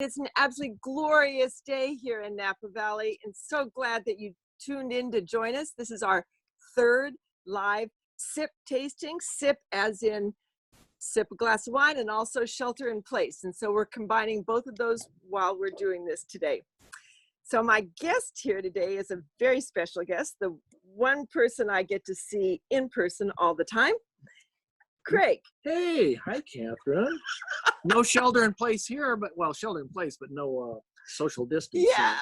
It's an absolutely glorious day here in Napa Valley, and so glad that you tuned in to join us. This is our third live SiP tasting, SiP as in sip a glass of wine and also shelter in place. And so we're combining both of those while we're doing this today. So my guest here today is a very special guest, the one person I get to see in person all the time, Craig. Hey, hi, Kathryn. No shelter in place here, but well, shelter in place, but no social distancing. Yeah.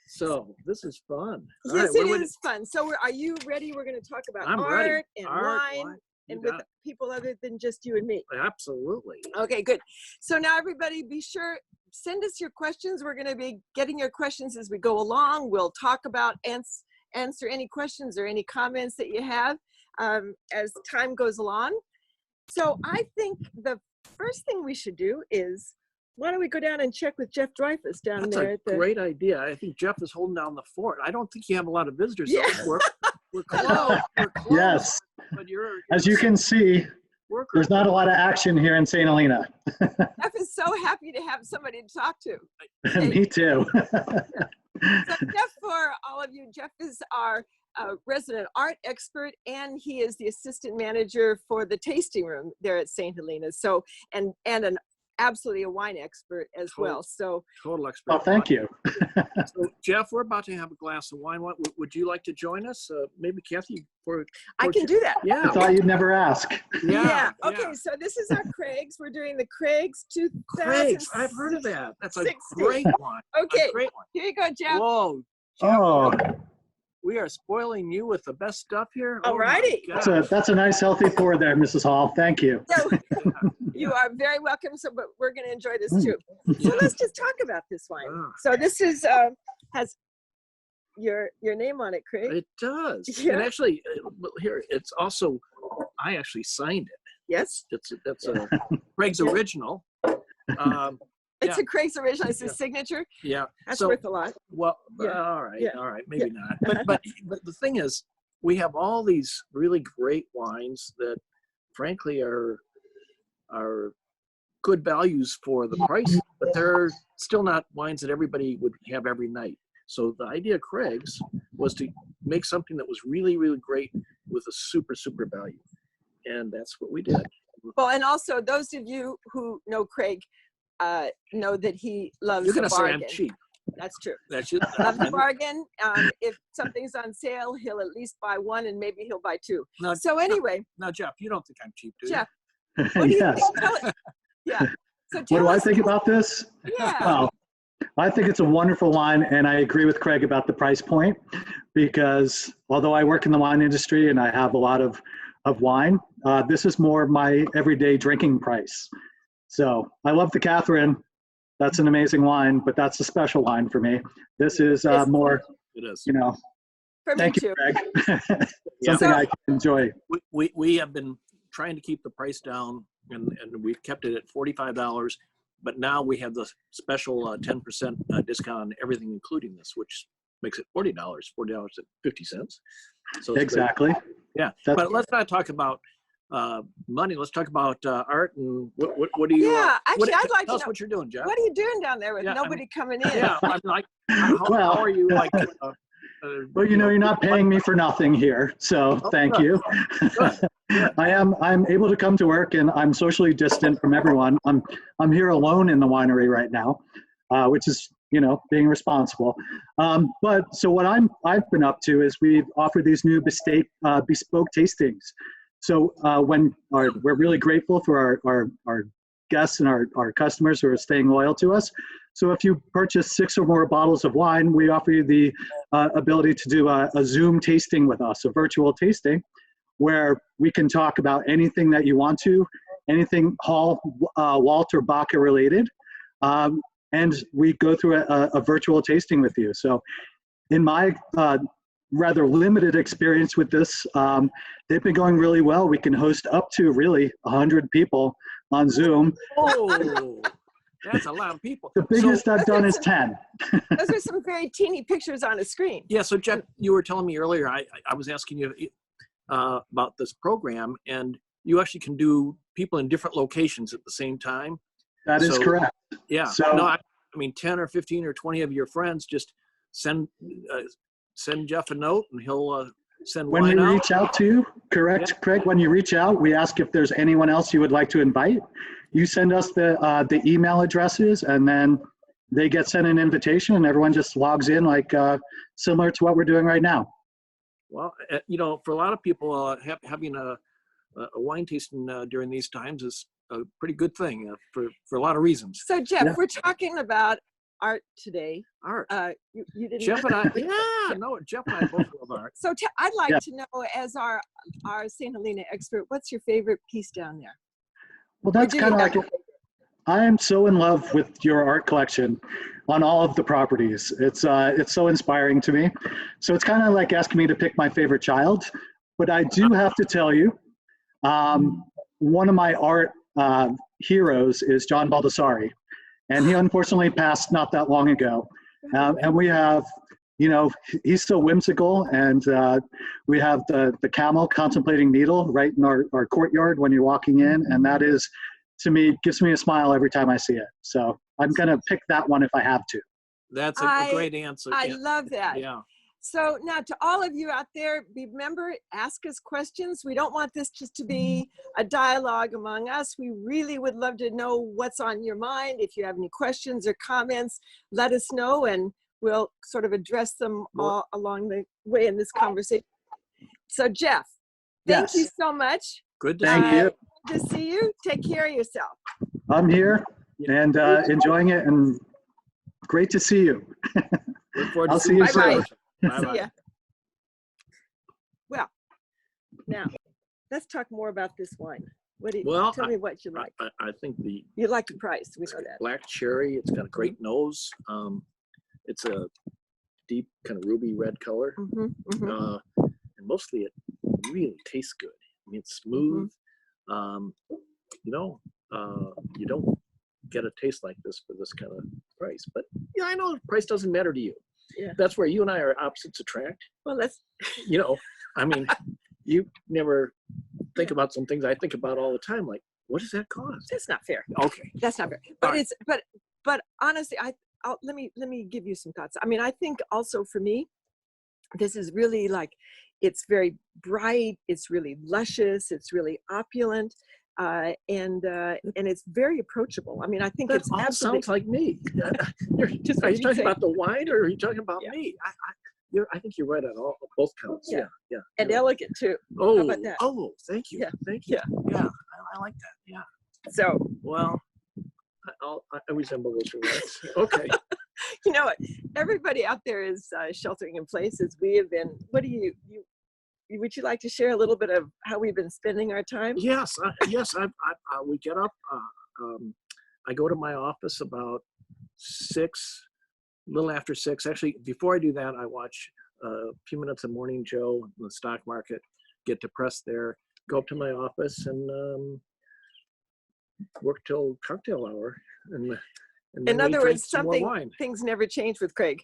So this is fun. Yes, it is fun. So are you ready? We're going to talk about art and wine and with people other than just you and me. Absolutely. Okay, good. So now everybody be sure, send us your questions. We're going to be getting your questions as we go along. We'll talk about, answer any questions or any comments that you have as time goes along. So I think the first thing we should do is, why don't we go down and check with Jeff Dreyfus down there? That's a great idea. I think Jeff is holding down the fort. I don't think you have a lot of visitors. Yeah. So we're close. We're close. Yes. But you're as you can see, there's not a lot of action here in St. Helena. Jeff is so happy to have somebody to talk to. Me too. So Jeff, for all of you, Jeff is our resident art expert, and he is the assistant manager for the tasting room there at St. Helena. So, and an absolutely a wine expert as well. So total expert. Oh, thank you. So Jeff, we're about to have a glass of wine. Would you like to join us? Maybe Kathy. I can do that. Yeah. I thought you'd never ask. Yeah. Okay. So this is our Craig's. We're doing the Craig's 2000. Craig's. I've heard of that. That's a great one. Okay. A great one. Here you go, Jeff. Whoa. Jeff, Oh. We are spoiling you with the best stuff here. All righty. That's a nice healthy pour there, Mrs. Hall. Thank you. So, you are very welcome. So, but we're going to enjoy this too. So let's just talk about this wine. So this is has your name on it, Craig. It does. Yeah. And actually, here it's also. I actually signed it. Yes. That's a Craig's original. It's a Craig's original. It's his signature. Yeah. That's worth a lot. Well, all right, maybe not. But the thing is, we have all these really great wines that, frankly, are good values for the price, but they're still not wines that everybody would have every night. So the idea of Craig's was to make something that was really, really great with a super, super value, and that's what we did. Well, and also those of you who know Craig know that he loves You're going to a say bargain. I'm cheap. That's true. That's just Loves a bargain. If something's on sale, he'll at least buy one, and maybe he'll buy two. Now, So anyway. Now, Jeff, you don't think I'm cheap, do you? Jeff, what do you Yes. think? Yeah. So What do I think about this? Yeah. Well, I think it's a wonderful wine, and I agree with Craig about the price point, because although I work in the wine industry and I have a lot of wine, this is more my everyday drinking price. So I love the Kathryn. That's an amazing wine, but that's a special wine for me. This is more, It is. you know, For me thank too. you, Craig. Something I can enjoy. We have been trying to keep the price down, and we've kept it at $45. But now we have the special 10% discount on everything, including this, which makes it $40, $40.50. So Exactly. great. Yeah, but let's not talk about money. Let's talk about art and what do you? Yeah, actually, I'd like to tell us know what you're doing, Jeff. what are you doing down there with nobody coming in? Yeah, I'm like, how are you? Like, well, you know, you're not paying me for nothing here, so thank you. I'm able to come to work, and I'm socially distant from everyone. I'm here alone in the winery right now, which is, you know, being responsible. But so what I've been up to is we've offered these new bespoke tastings. So we're really grateful for our guests and our customers who are staying loyal to us. So if you purchase 6 or more bottles of wine, we offer you the ability to do a Zoom tasting with us, a virtual tasting, where we can talk about anything that you want to, anything Hall, Walter, Baca related. And we go through a virtual tasting with you. So in my rather limited experience with this, they've been going really well. We can host up to really 100 people on Zoom. Oh, that's a lot of people. The biggest I've done is 10. Those are some very teeny pictures on a screen. Yeah, so Jeff, you were telling me earlier, I was asking you about this program, and you actually can do people in different locations at the same time. That is correct. Yeah. So, no, I mean, 10 or 15 or 20 of your friends, just send Jeff a note and he'll send When we wine out. reach out to you, correct, Yeah. Craig, when you reach out, we ask if there's anyone else you would like to invite. You send us the email addresses, and then they get sent an invitation, and everyone just logs in, like similar to what we're doing right now. Well, for a lot of people, having a wine tasting during these times is a pretty good thing for a lot of reasons. So Jeff, Yeah. we're talking about art today. Art. You didn't. Jeff and I, Jeff and I both love art. So I'd like Yeah. to know, as our St. Helena expert, what's your favorite piece down there? Well, that's do you kind of have like, I am so in love with your art collection on all of the properties. It's so inspiring to me. So it's kind of like asking me to pick my favorite child, but I do have to tell you, one of my art heroes is John Baldessari, and he unfortunately passed not that long ago. And we have, he's so whimsical, and we have the camel contemplating needle right in our courtyard when you're walking in, and that is, to me, gives me a smile every time I see it. So I'm gonna pick that one if I have to. That's a great answer. I Yeah. love that. Yeah. So now, to all of you out there, remember, ask us questions. We don't want this just to be a dialogue among us. We really would love to know what's on your mind. If you have any questions or comments, let us know, and we'll sort of address them all along the way in this conversation. So Jeff, thank you Yes. so much. Good to Thank see you. Good to see you. Take care of yourself. I'm here and enjoying it, and great to see you. Look forward I'll to see you seeing soon. See Bye-bye. ya. Well, now let's talk more about this wine. What do you Well, tell me what you like? I think You like the price. We know that. black cherry, it's got a great nose. It's a deep kind of ruby red color. Mhm, mhm. And mostly it really tastes good. I mean, it's smooth. You don't get a taste like this for this kind of price. But yeah, I know price doesn't matter to you. Yeah. That's where you and I are opposites attract. Well, that's I mean, you never think about some things I think about all the time, like, what does that cost? that's not fair. Okay. That's not fair. But All right. it's but honestly, let me give you some thoughts. I mean, I think also for me, this is really like, it's very bright. It's really luscious. It's really opulent. And it's very approachable. I mean, I think That it's all absolutely. sounds like me. Just Are what you you'd talking say. about the wine, or are you talking about Yeah. me? I think you're right on both counts. Yeah. Yeah. And Yeah. elegant too. Oh, about that? thank you. Yeah. Thank you. Yeah. Yeah. I like that. Yeah. So Well, I resemble those remarks. Okay. you know what? Everybody out there is sheltering in place as we have been. What do you would you like to share a little bit of how we've been spending our time? Yes. We get up. I go to my office about 6, a little after 6. Actually, before I do that, I watch a few minutes of Morning Joe in the stock market, get depressed there, go up to my office and work till cocktail hour. And then In other we drink words, some more wine. things never change with Craig.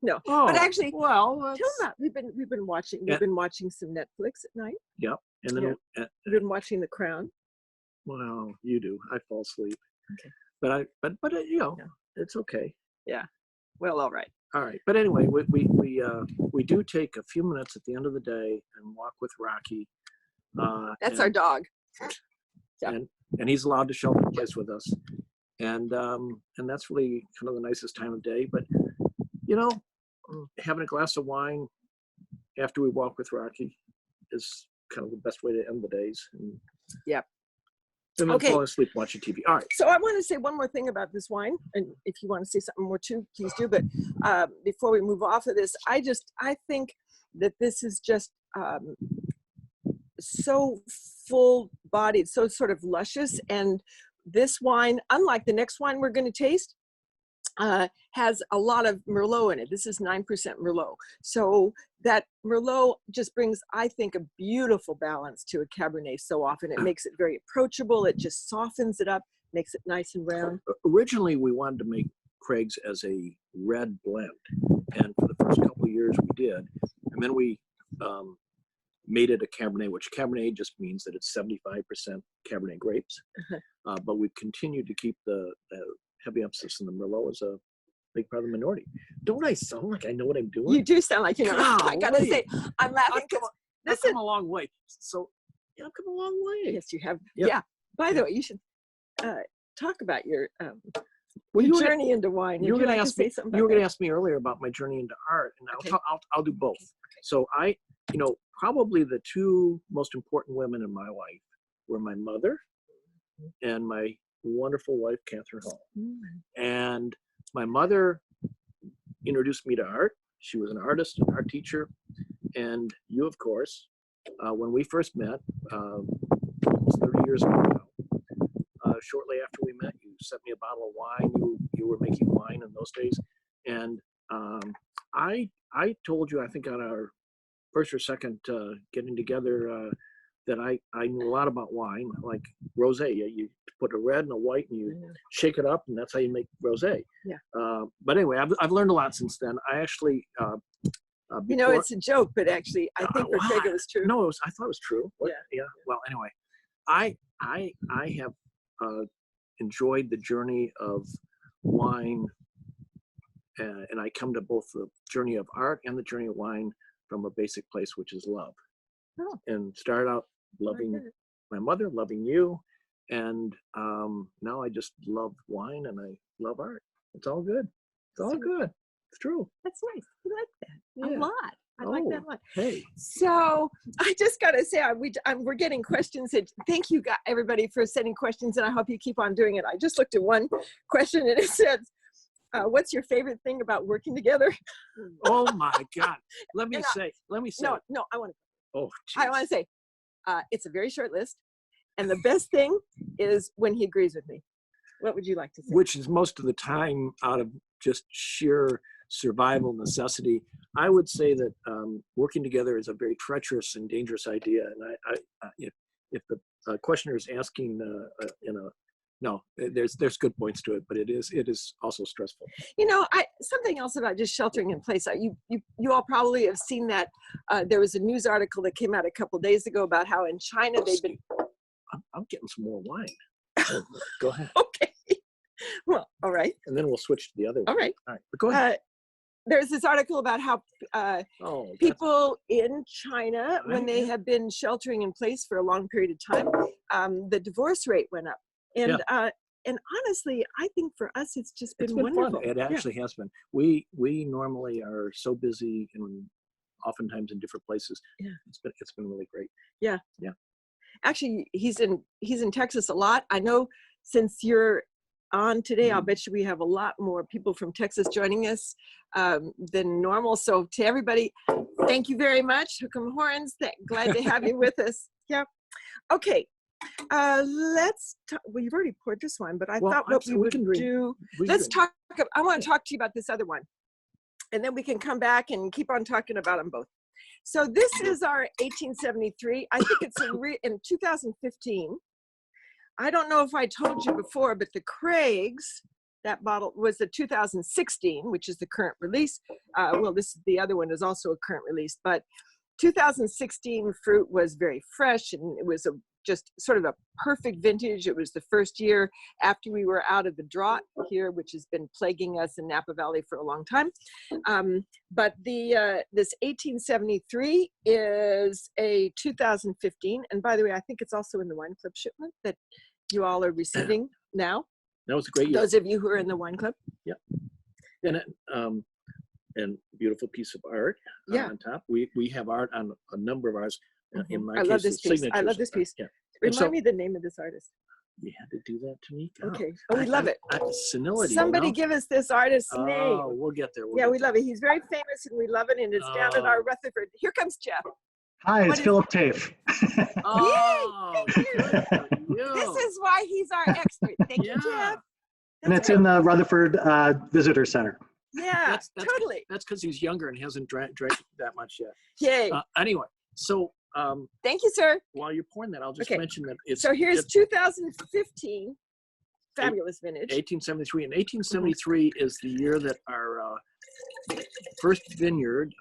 No, Oh, but actually, well, tell that's- them that we've been watching. Yeah. We've been watching some Netflix at night. Yep. And then, We've been watching The Crown. well, you do. I fall asleep. Okay. But Yeah. it's okay. Well, all right. All right. But anyway, we do take a few minutes at the end of the day and walk with Rocky. That's our dog. Yeah. And he's allowed to shelter in place with us. And that's really kind of the nicest time of day. But having a glass of wine after we walk with Rocky is kind of the best way to end the days. And, Yep. And then Okay. fall asleep watching TV. All right. So I want to say one more thing about this wine, and if you want to say something more too, please do. But before we move off of this, I think that this is just so full-bodied, so sort of luscious, and this wine, unlike the next wine we're going to taste, has a lot of Merlot in it. This is 9% Merlot. So that Merlot just brings, I think, a beautiful balance to a Cabernet so often. It makes it very approachable. It just softens it up, makes it nice and round. Originally, we wanted to make Craig's as a red blend. And for the first couple of years, we did. And then we made it a Cabernet, which Cabernet just means that it's 75% Cabernet grapes. But we've continued to keep the heavy emphasis in the Merlot big part of the minority. Don't I sound like I know what I'm doing? You do sound like you know. I gotta Golly. say, I'm laughing I've because I've come a long way. So yeah, I've come a long way. yes, you have. Yep. Yeah. By the way, you should talk about your Well, your journey into wine. You were Would going to like ask say me. something You about were going to that? ask me earlier about my journey into art, and Okay. I'll do both. So probably the two most important women in my life were my mother and my wonderful wife, Kathryn Hall. And my mother introduced me to art. She was an artist, an art teacher, and you, of course, when we first met, almost 30 years ago now. Shortly after we met, you sent me a bottle of wine. You were making wine in those days, and I told you, I think on our first or second getting together, that I knew a lot about wine, like rosé. You put a red and a white, and you shake it up, and that's how you make rosé. Yeah. But anyway, I've learned a lot since then. I actually, You know, it's a joke, but actually, I think for Craig it was true. No, I thought it was true. Yeah. Well, anyway, I have enjoyed the journey of wine, and I come to both the journey of art and the journey of wine from a basic place, which is love. Oh. And started out loving my mother, loving you, and now I just love wine and I love art. It's all good. It's all good. It's true. That's nice. I like that Yeah. a lot. I like that a lot. Hey. So I just got to say, we're getting questions. Thank you, everybody, for sending questions, and I hope you keep on doing it. I just looked at one question, and it says, "What's your favorite thing about working together?" Oh my God! Let me say. No, I want to. Oh, I want to say, it's a very short list, and the best thing is when he agrees with me. What would you like to say? Which is most of the time out of just sheer survival necessity. I would say that working together is a very treacherous and dangerous idea. And if the questioner is asking, no, there's good points to it, but it is also stressful. You know, something else about just sheltering in place. You all probably have seen that there was a news article that came out a couple of days ago about how in China they've been. I'm getting some more wine. Go ahead. Okay. Well, all right. And then we'll switch to the other one. All right. All right. But go ahead. There's this article about how people in China, when they have been sheltering in place for a long period of time, the divorce rate went up. And and honestly, I think for us, it's just been wonderful. Fun. It actually has been. We normally are so busy and oftentimes in different places. Yeah. It's been really great. Yeah. Yeah. Actually, he's in Texas a lot. I know since you're on today, I'll bet you we have a lot more people from Texas joining us than normal. So to everybody, thank you very much. Hook 'em horns. Glad to have you with us. Yeah. Okay. Let's talk. Well, you've already poured this one, but I thought what we would do. Let's talk. I want to talk to you about this other one, and then we can come back and keep on talking about them both. So this is our 1873. I think it's in 2015. I don't know if I told you before, but the Craig's, that bottle was the 2016, which is the current release. Well, the other one is also a current release, but 2016 fruit was very fresh, and it was just sort of a perfect vintage. It was the first year after we were out of the drought here, which has been plaguing us in Napa Valley for a long time. But this 1873 is a 2015. And by the way, I think it's also in the Wine Club shipment that you all are receiving now. That was a great year. Those of you who are in the Wine Club. Yeah. And beautiful piece of art on top. We have art on a number of ours. In my case, love this piece. I love this piece. Yeah. Remind me the name of this artist. You had to do that to me. God. Okay. Oh, we love it. Senility. Somebody give us this artist's name. Oh, we'll get there. We love it. He's very famous, and we love it. And it's down at our Rutherford. Here comes Jeff. Hi, it's Philip Tafe. Oh, yay! Thank you. This is why he's our expert. Thank you, Jeff. And it's in the Rutherford Visitor Center. Yeah, totally. That's because he's younger and hasn't drank that much yet. Yay. Anyway, so thank you, sir. While you're pouring that, I'll just mention that so here's 2015 fabulous vintage. 1873, and 1873 is the year that our first vineyard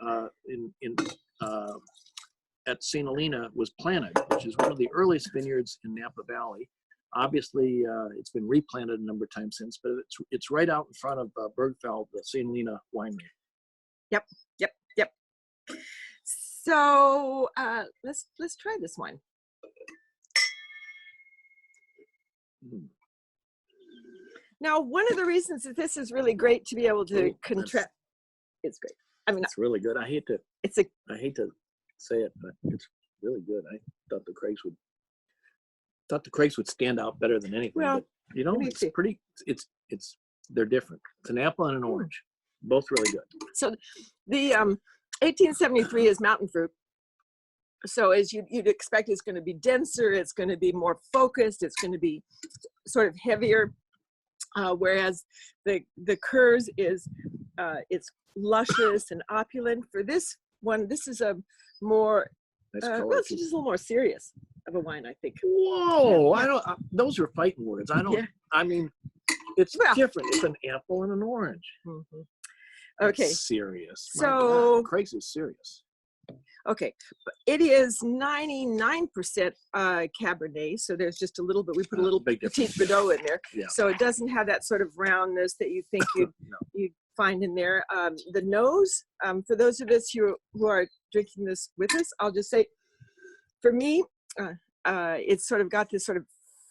at St. Helena was planted, which is one of the earliest vineyards in Napa Valley. Obviously, it's been replanted a number of times since, but it's right out in front of Bergfeld, the St. Helena winery. Yep. So let's try this wine. Mm. Now, one of the reasons that this is really great to be able to Oh, contrast, it's great. I mean, It's really good. I hate to it's a say it, but it's really good. I thought the Craigs would stand out better than anything. Well, but you know, me it's too. pretty. It's they're different. It's an apple and an orange, both really good. So the 1873 is mountain fruit. So as you'd expect, it's going to be denser. It's going to be more focused. It's going to be sort of heavier. Whereas the Kurz is it's luscious and opulent. For this one, this is a more Nice color. well, it's just a little more serious of a wine, I think. Whoa! Yeah. I don't. Those are fighting words. I don't. Yeah. I mean, it's Well. different. It's an apple and an orange. Mm-hmm. Okay. It's serious. My So God, Craig's is serious. okay, but it is 99% Cabernet. So there's just a little bit. We put a little Big Petit difference. Verdot in there, Yeah. so it doesn't have that sort of roundness that you think No. you'd find in there. The nose, for those of us who are drinking this with us, I'll just say, for me, it's sort of got this sort of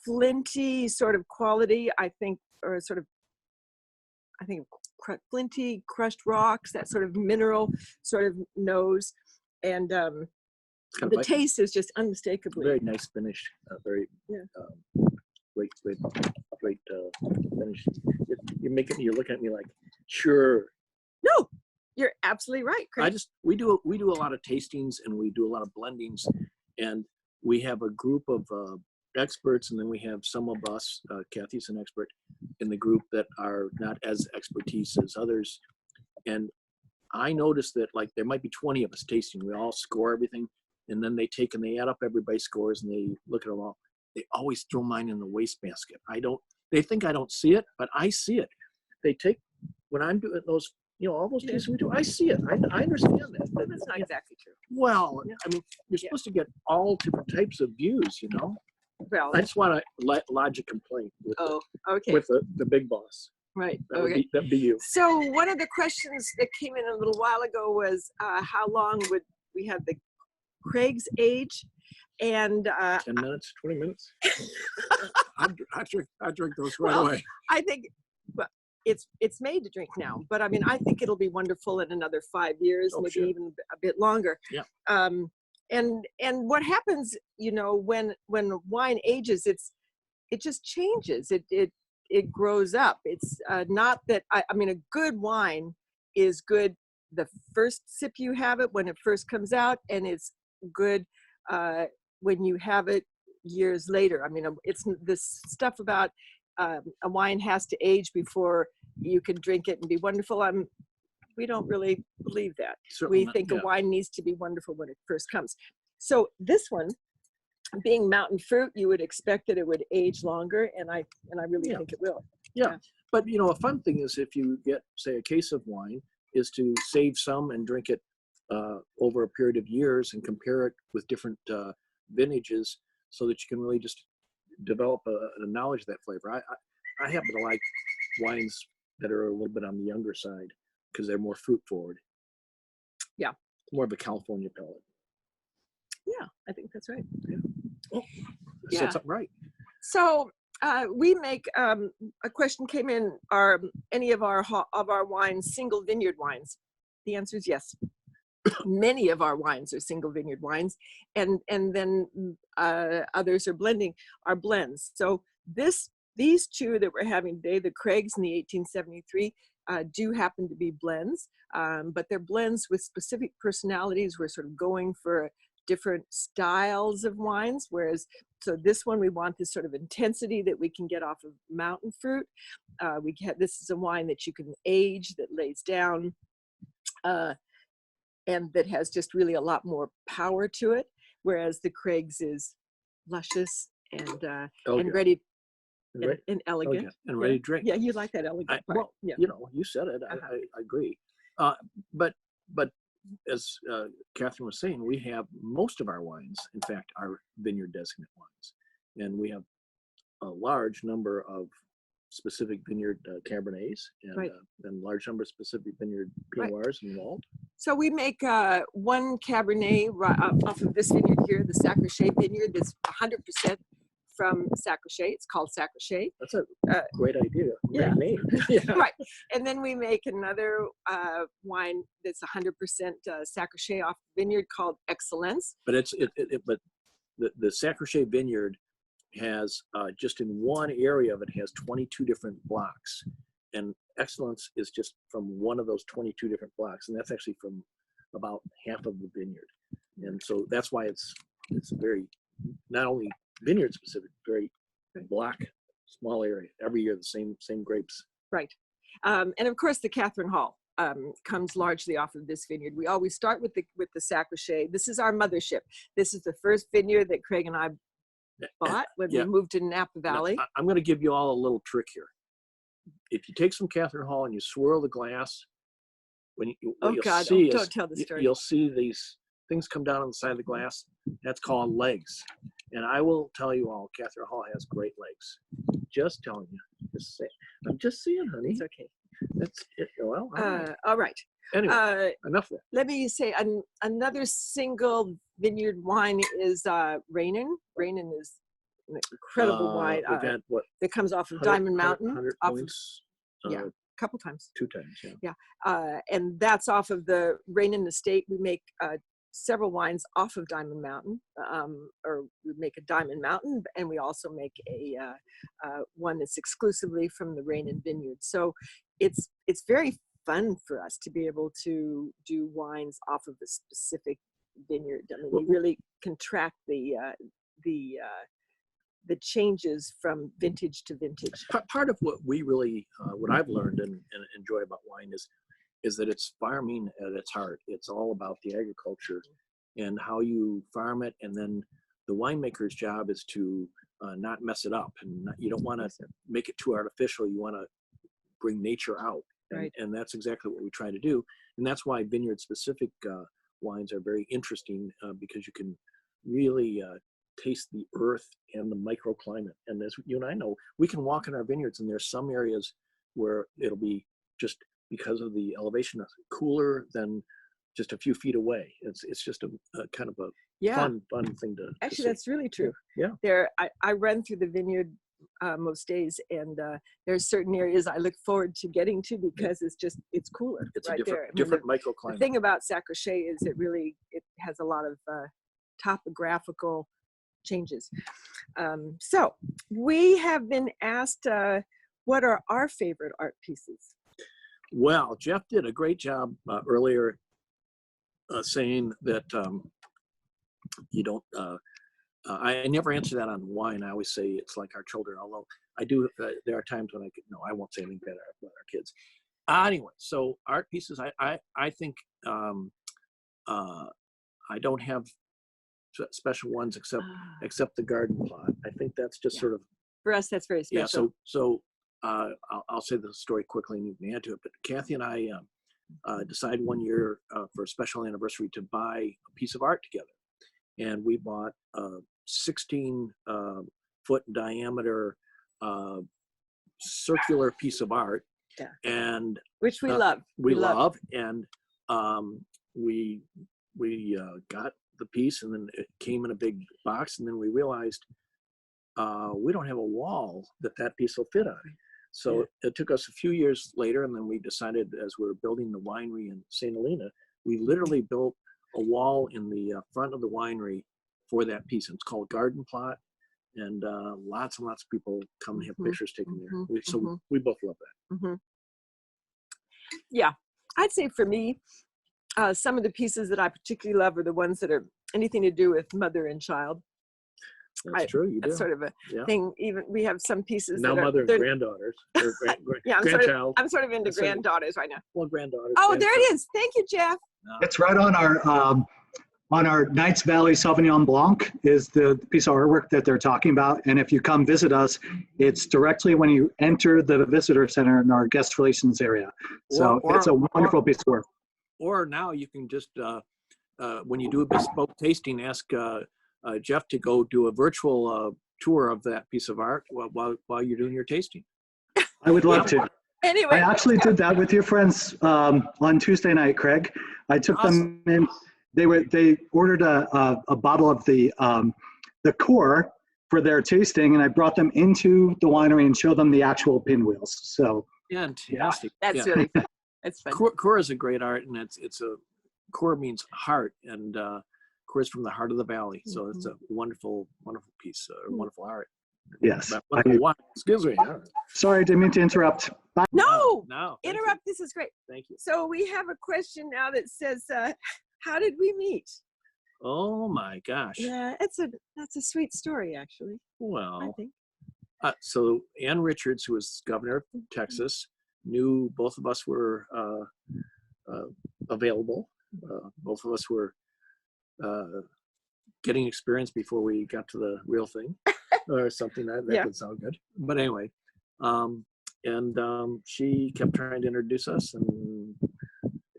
flinty sort of quality, I think, or sort of, I think flinty, crushed rocks, that sort of mineral sort of nose, and It's kind the of taste is just unmistakably. very nice finish. Very Yeah. great finish. You're looking at me like, sure. No, you're absolutely right, Craig. We do a lot of tastings and we do a lot of blendings, and we have a group of experts, and then we have some of us, Kathy's an expert in the group, that are not as expertise as others. And I noticed that, like, there might be 20 of us tasting. We all score everything, and then they add up everybody's scores and they look at them all. They always throw mine in the wastebasket. They think I don't see it, but I see it. When I'm doing those, all those tastes we do, I see it. I understand that. Well, that's not exactly true. Well, I mean, you're supposed to get all different types of views, Well, I just want to lodge a complaint with, okay, with the big boss. right, That'd be you. So one of the questions that came in a little while ago was how long would we have the Craig's age? And 10 minutes, 20 minutes. I drink those right Well, away. I think it's made to drink now, but I mean, I think it'll be wonderful in another 5 years, maybe sure. even a bit longer. Yeah. And what happens, when wine ages, it just changes. It grows up. It's not that I mean, a good wine is good the first sip you have it when it first comes out, and it's good when you have it years later. I mean, it's this stuff about a wine has to age before you can drink it and be wonderful. We don't really believe that. Certainly We not, think yeah. a wine needs to be wonderful when it first comes. So this one, being mountain fruit, you would expect that it would age longer, and I really Yeah. think it will. Yeah. But a fun thing is, if you get, say, a case of wine, is to save some and drink it over a period of years and compare it with different vintages, so that you can really just develop a knowledge of that flavor. I happen to like wines that are a little bit on the younger side because they're more fruit forward. Yeah. More of a California palate. Yeah, I think that's right. Oh, Yeah. said something right. So we make a question came in: are any of our wines single vineyard wines? The answer is yes. Many of our wines are single vineyard wines, and then others are blends. So these two that we're having today, the Craig's and the 1873, do happen to be blends, but they're blends with specific personalities. We're sort of going for different styles of wines, whereas so this one, we want this sort of intensity that we can get off of mountain fruit. This is a wine that you can age, that lays down, and that has just really a lot more power to it, whereas the Craig's is luscious and ready and elegant and ready to drink. Yeah, you like that elegant part. Well, yeah. you said it. Uh-huh. I agree. But as Kathryn was saying, we have most of our wines, in fact, are vineyard designate wines, and we have large number of specific vineyard Cabernets and Right. then large number of specific vineyard Right. Pinot Noirs and malt. So we make one Cabernet off of this vineyard here, the Sacrochet vineyard. That's 100% from Sacrochet. It's called Sacrochet. That's a great idea. yeah. Great name. Yeah. Right. And then we make another wine that's 100% Sacrochet off the vineyard called Excellence. But but the Sacrochet vineyard has just in one area of it has 22 different blocks, and Excellence is just from one of those 22 different blocks, and that's actually from about half of the vineyard. And so that's why it's very not only vineyard specific, very block, small area. Every year the same grapes. Right. And of course the Kathryn Hall comes largely off of this vineyard. We always start with the Sacrochet. This is our mothership. This is the first vineyard that Craig and I bought when we moved to Napa Valley. Now, I'm going to give you all a little trick here. If you take some Kathryn Hall and you swirl the glass, don't tell the story. You'll see these things come down on the side of the glass. That's called legs. And I will tell you all, Kathryn Hall has great legs. Just telling you. I'm just saying, honey. It's okay. That's it. Well, all right. Anyway, enough of that. Let me say another single vineyard wine is Rainin. Rainin is an incredible wine that comes off of Diamond Mountain. 100 points. A couple times. 2 times, yeah. Yeah. And that's off of the Rainin estate. We make several wines off of Diamond Mountain, or we make a Diamond Mountain, and we also make a one that's exclusively from the Rainin vineyard. So it's very fun for us to be able to do wines off of a specific vineyard. I mean, we really can track the changes from vintage to vintage. Part of what we really, what I've learned and enjoy about wine is that it's farming at its heart. It's all about the agriculture and how you farm it, and then the winemaker's job is to not mess it up, and you don't want to make it too artificial. You want to bring nature out. Right. And that's exactly what we try to do. And that's why vineyard-specific wines are very interesting because you can really taste the earth and the microclimate. And as you and I know, we can walk in our vineyards, and there's some areas where it'll be just because of the elevation cooler than just a few feet away. It's just a kind of a fun thing to actually see. That's really true. Yeah. I run through the vineyard most days, and there's certain areas I look forward to getting to because it's cooler. It's right a different, there. I mean, different microclimate. The thing about Sacrochet is it has a lot of topographical changes. So we have been asked what are our favorite art pieces. Well, Jeff did a great job earlier saying that you don't, I never answer that on wine. I always say it's like our children, although I do, there are times when I won't say anything bad about our kids. Anyway, so art pieces, I think I don't have special ones except the garden plot. I think that's just sort of, for us, that's very special. Yeah, so I'll say the story quickly and you can add to it. But Kathy and I decided one year for a special anniversary to buy a piece of art together. And we bought a 16-foot diameter circular piece of art. Yeah. And which we love. We love. And we got the piece, and then it came in a big box, and then we realized we don't have a wall that piece will fit on. So it took us a few years later, and then we decided, as we were building the winery in St. Helena, we literally built a wall in the front of the winery for that piece. And it's called Garden Plot, and lots and lots of people come and have pictures taken there. So we both love that. Yeah, I'd say for me, some of the pieces that I particularly love are the ones that are anything to do with mother and child. That's true. You do. That's sort of a thing. Even we have some pieces now that mother and granddaughters. Or grandchild. I'm sort of into granddaughters right now. Well, granddaughters. Oh, there it is. Thank you, Jeff. It's right on our Knights Valley Sauvignon Blanc is the piece of artwork that they're talking about. And if you come visit us, it's directly when you enter the visitor center in our guest relations area. So it's a wonderful piece of work. Or now you can just, when you do a bespoke tasting, ask Jeff to go do a virtual tour of that piece of art while you're doing your tasting. I would love to. Anyway. I actually did that with your friends on Tuesday night, Craig. I took Awesome. them in. They ordered a bottle of the core for their tasting, and I brought them into the winery and showed them the actual pinwheels. So Fantastic. That's Yeah. really fun. That's fun. Core is a great art, and core means heart, and core is from the heart of the valley. So it's a wonderful, wonderful piece, wonderful art. yes. Wonderful wine. Excuse me. Sorry, didn't mean to interrupt. Bye. No, No. Thank interrupt. This is great. You. Thank you. So we have a question now that says, how did we meet? Oh my gosh. Yeah, that's a sweet story, actually, I Well, think. so Ann Richards, who was governor of Texas, knew both of us were available. Both of us were getting experience before we got to the real thing, or something that could sound good. But anyway, she kept trying to introduce us, and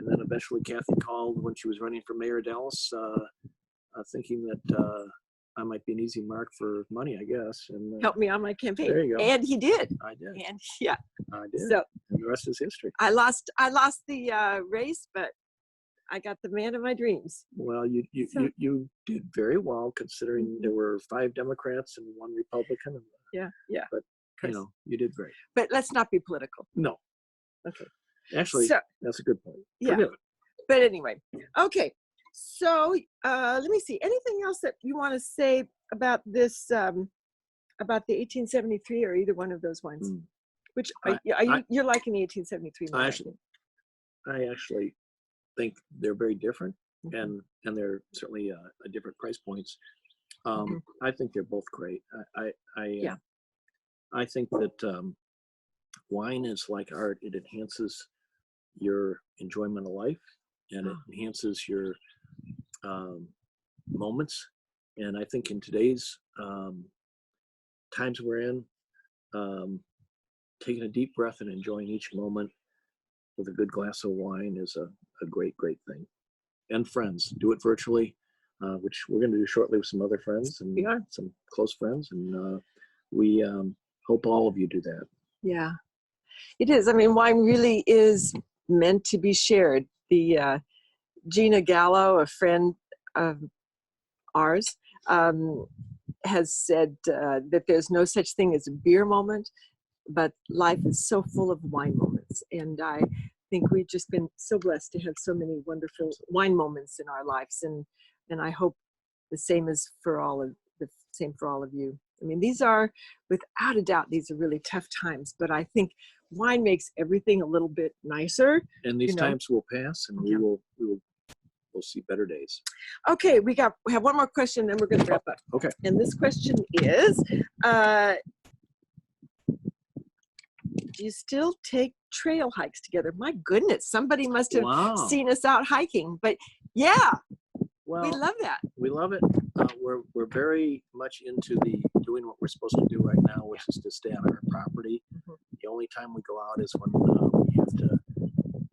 then eventually Kathy called when she was running for mayor of Dallas, thinking that I might be an easy mark for money, I guess. And Help me on my campaign. there you go. And he did. I did. And yeah. I did. So And the rest is history. I lost the race, but I got the man of my dreams. Well, you did very well, considering there were 5 Democrats and 1 Republican. Yeah. But you did great. But let's not be political. No. Okay. Actually, So, that's a good point. yeah. Forgive it. But anyway, okay. So let me see. Anything else that you want to say about this, about the 1873 or either one of those wines? Which you're liking the 1873 more, I think. I actually think they're very different, and they're certainly at different price points. I think they're both great. I think that wine is like art. It enhances your enjoyment of life, and it enhances your moments. And I think in today's times we're in, taking a deep breath and enjoying each moment with a good glass of wine is a great, great thing. And friends, do it virtually, which we're going to do shortly with some other friends and some close friends. And we hope all of you do that. Yeah, it is. I mean, wine really is meant to be shared. The Gina Gallo, a friend of ours, has said that there's no such thing as a beer moment, but life is so full of wine moments. And I think we've just been so blessed to have so many wonderful wine moments in our lives. And I hope the same is for all of you. I mean, these are, without a doubt, these are really tough times, but I think wine makes everything a little bit nicer. And these times will pass, and we'll see better days. Okay, we have one more question, then we're going to wrap up. Okay. And this question is, do you still take trail hikes together? My goodness, somebody must have seen us out hiking. But yeah, we love that. We love it. We're very much into doing what we're supposed to do right now, which is to stay on our property. The only time we go out is when we have to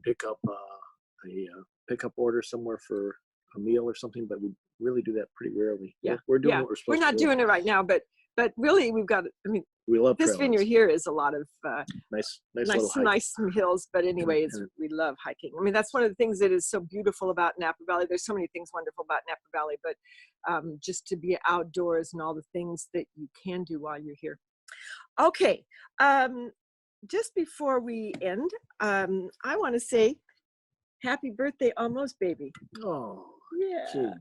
pick up a pickup order somewhere for a meal or something, but we really do that pretty rarely. Yeah, we're doing what we're supposed to do. We're not doing it right now, but really we've got, I mean, we love this trails. vineyard here is a lot of nice hills, but anyway, we love hiking. I mean, that's one of the things that is so beautiful about Napa Valley. There's so many things wonderful about Napa Valley, but just to be outdoors and all the things that you can do while you're here. Okay, just before we end, I want to say happy birthday almost, baby. Oh, yeah. Gee.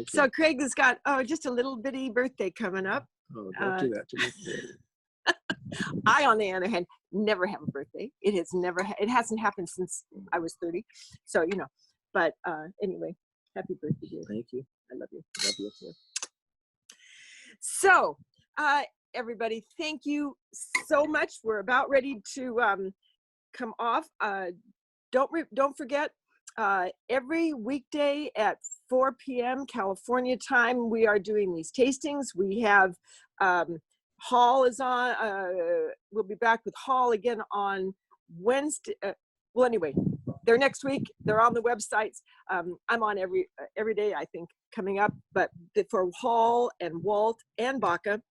So Craig has got just a little bitty birthday coming up. Oh, don't do that to me. I, on the other hand, never have a birthday. It hasn't happened since I was 30. So, but anyway, happy birthday, dear. Thank you. I love you. Love you. Yeah. So, everybody, thank you so much. We're about ready to come off. Don't forget, every weekday at 4 p.m. California time, we are doing these tastings. We have Hall is on. We'll be back with Hall again on Wednesday. Well, anyway, they're next week. They're on the websites. I'm on every day, I think, coming up. But for Hall and Walt and Baca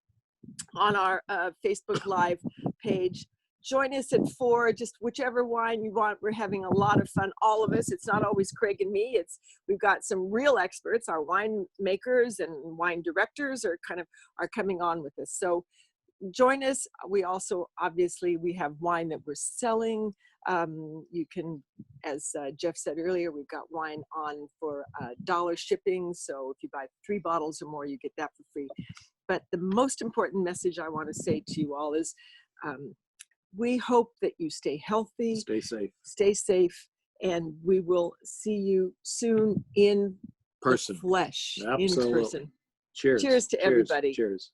on our Facebook Live page. Join us at 4, just whichever wine you want. We're having a lot of fun, all of us. It's not always Craig and me. We've got some real experts. Our wine makers and wine directors are coming on with us. So join us. We also, obviously, we have wine that we're selling. You can, as Jeff said earlier, we've got wine on for $1 shipping. So if you buy 3 bottles or more, you get that for free. But the most important message I want to say to you all is, we hope that you stay healthy, stay safe, and we will see you soon in person, the flesh, absolutely. in person. Cheers. Cheers to everybody. Cheers.